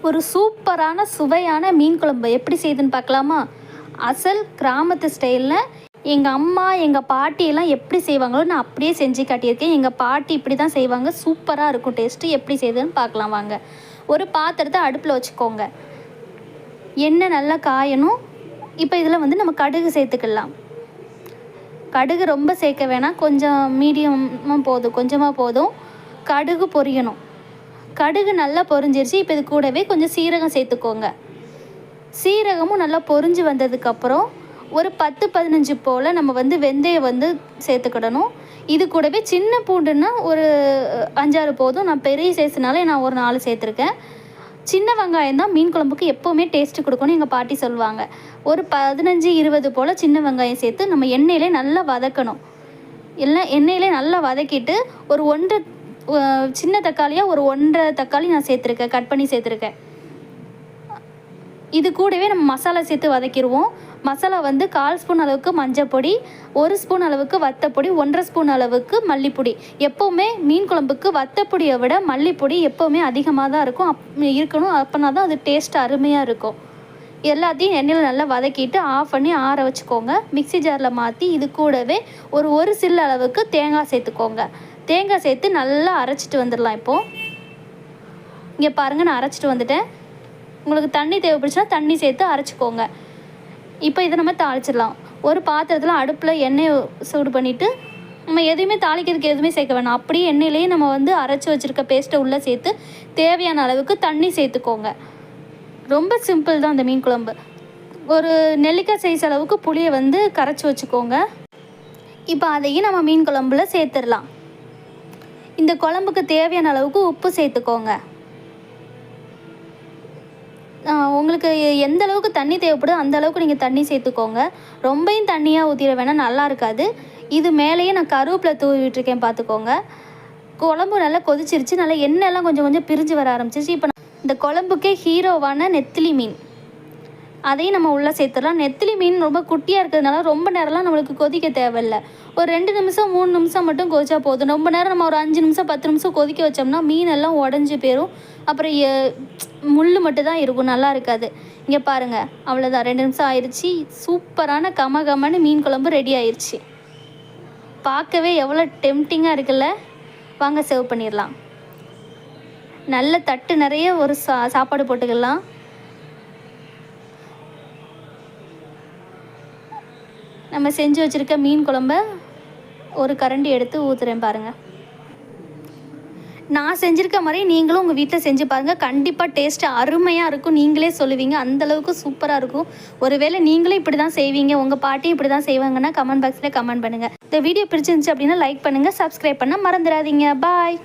ஒரு சூப்பரான சுவையான மீன் குழம்பு எப்படி செய்யுதுன்னு பார்க்கலாமா? அசல் கிராமத்து ஸ்டைலில் எங்கள் அம்மா எங்கள் பாட்டியெல்லாம் எப்படி செய்வாங்களோ நான் அப்படியே செஞ்சு காட்டியிருக்கேன். எங்கள் பாட்டி இப்படி தான் செய்வாங்க. சூப்பராக இருக்கும் டேஸ்ட்டு. எப்படி செய்யுதுன்னு பார்க்கலாம் வாங்க. ஒரு பாத்திரத்தை அடுப்பில் வச்சுக்கோங்க. எண்ணெய் நல்லா காயணும். இப்போ இதில் நம்ம கடுகு சேர்த்துக்கலாம். கடுகு ரொம்ப சேர்க்க வேணாம், கொஞ்சம் மீடியமாக போதும், கொஞ்சமாக போதும். கடுகு பொரியணும். கடுகு நல்லா பொரிஞ்சிருச்சு. இப்போ இது கூடவே கொஞ்சம் சீரகம் சேர்த்துக்கோங்க. சீரகமும் நல்லா பொரிஞ்சு வந்ததுக்கப்புறம் ஒரு 10-15 போல் நம்ம வெந்தயம் சேர்த்துக்கிடணும். இது கூடவே சின்ன பூண்டுன்னா ஒரு 5-6 போதும். நான் பெரிய சைஸ்னால நான் ஒரு 4 சேர்த்துருக்கேன். சின்ன வெங்காயம் தான் மீன் குழம்புக்கு எப்போவுமே டேஸ்ட்டு கொடுக்கணும் எங்கள் பாட்டி சொல்லுவாங்க. ஒரு 15-20 போல் சின்ன வெங்காயம் சேர்த்து நம்ம எண்ணெயிலே நல்லா வதக்கணும். எண்ணெயிலே நல்லா வதக்கிட்டு ஒரு 1 சின்ன தக்காளியாக ஒரு 1.5 தக்காளி நான் சேர்த்துருக்கேன், கட் பண்ணி சேர்த்துருக்கேன். இது கூடவே நம்ம மசாலா சேர்த்து வதக்கிடுவோம். மசாலா 1/4 ஸ்பூன் அளவுக்கு மஞ்சள் பொடி, 1 ஸ்பூன் அளவுக்கு வத்தப்பொடி, 1.5 ஸ்பூன் அளவுக்கு மல்லிப்பொடி. எப்போவுமே மீன் குழம்புக்கு வத்தப்பொடியை விட மல்லிப்பொடி எப்போவுமே அதிகமாக தான் இருக்கணும். அப்போனா தான் அது டேஸ்ட் அருமையாக இருக்கும். எல்லாத்தையும் எண்ணெயில் நல்லா வதக்கிட்டு ஆஃப் பண்ணி ஆற வச்சுக்கோங்க. மிக்ஸி ஜாரில் மாற்றி இது கூடவே ஒரு சில்லு அளவுக்கு தேங்காய் சேர்த்துக்கோங்க. தேங்காய் சேர்த்து நல்லா அரைச்சிட்டு வந்துடலாம். இப்போது இங்கே பாருங்கள், நான் அரைச்சிட்டு வந்துட்டேன். உங்களுக்கு தண்ணி தேவைப்படுச்சுன்னா தண்ணி சேர்த்து அரைச்சிக்கோங்க. இப்போ இதை நம்ம தாளிச்சிடலாம். ஒரு பாத்திரத்தில் அடுப்பில் எண்ணெய் சூடு பண்ணிவிட்டு நம்ம எதுவுமே தாளிக்கிறதுக்கு எதுவுமே சேர்க்க வேணாம். அப்படியே எண்ணெயிலேயே நம்ம அரைச்சி வச்சுருக்க பேஸ்ட்டை உள்ளே சேர்த்து தேவையான அளவுக்கு தண்ணி சேர்த்துக்கோங்க. ரொம்ப சிம்பிள் தான் இந்த மீன் குழம்பு. ஒரு நெல்லிக்காய் சைஸ் அளவுக்கு புளியை கரைச்சி வச்சுக்கோங்க. இப்போ அதையும் நம்ம மீன் குழம்புல சேர்த்துடலாம். இந்த குழம்புக்கு தேவையான அளவுக்கு உப்பு சேர்த்துக்கோங்க. உங்களுக்கு எந்த அளவுக்கு தண்ணி தேவைப்படுதோ அந்த அளவுக்கு நீங்கள் தண்ணி சேர்த்துக்கோங்க. ரொம்பையும் தண்ணியாக ஊற்றிட வேணாம், நல்லா இருக்காது. இது மேலேயே நான் கருவேப்பிலை தூவி விட்டுருக்கேன், பார்த்துக்கோங்க. குழம்பு நல்லா கொதிச்சிருச்சு. நல்லா எண்ணெயெல்லாம் கொஞ்சம் கொஞ்சம் பிரிஞ்சு வர ஆரம்பிச்சிருச்சு. இப்போ இந்த குழம்புக்கே ஹீரோவான நெத்திலி மீன், அதையும் நம்ம உள்ளே சேர்த்துடலாம். நெத்திலி மீன் ரொம்ப குட்டியாக இருக்கிறதுனால ரொம்ப நேரம்லாம் நம்மளுக்கு கொதிக்க தேவையில்லை. ஒரு 2 நிமிஷம் 3 நிமிஷம் மட்டும் கொதிச்சா போதும். ரொம்ப நேரம் நம்ம ஒரு 5 நிமிஷம் 10 நிமிஷம் கொதிக்க வச்சோம்னா மீனெல்லாம் உடஞ்சி போயிடும். அப்புறம் முள் மட்டும் தான் இருக்கும், நல்லா இருக்காது. இங்கே பாருங்கள், அவ்வளோதான். 2 நிமிஷம் ஆயிடுச்சு. சூப்பரான கமகமன்னு மீன் குழம்பு ரெடி ஆயிடுச்சு. பார்க்கவே எவ்வளோ டெம்டிங்காக இருக்குல்ல. வாங்க சர்வ் பண்ணிடலாம். நல்ல தட்டு நிறைய ஒரு சாப்பாடு போட்டுக்கலாம். நம்ம செஞ்சு வச்சுருக்க மீன் குழம்ப ஒரு கரண்டி எடுத்து ஊற்றுறேன் பாருங்கள். நான் செஞ்சுருக்க மாதிரி நீங்களும் உங்கள் வீட்டில் செஞ்சு பாருங்கள். கண்டிப்பாக டேஸ்ட்டு அருமையாக இருக்கும். நீங்களே சொல்லுவீங்க, அந்தளவுக்கு சூப்பராக இருக்கும். ஒருவேளை நீங்களும் இப்படி தான் செய்வீங்க, உங்கள் பாட்டியும் இப்படி தான் செய்வாங்கன்னா கமெண்ட் பாக்ஸில் கமெண்ட் பண்ணுங்கள். இந்த வீடியோ பிடிச்சிருந்துச்சு அப்படின்னா லைக் பண்ணுங்கள், சப்ஸ்கிரைப் பண்ண மறந்துடாதீங்க. பாய்.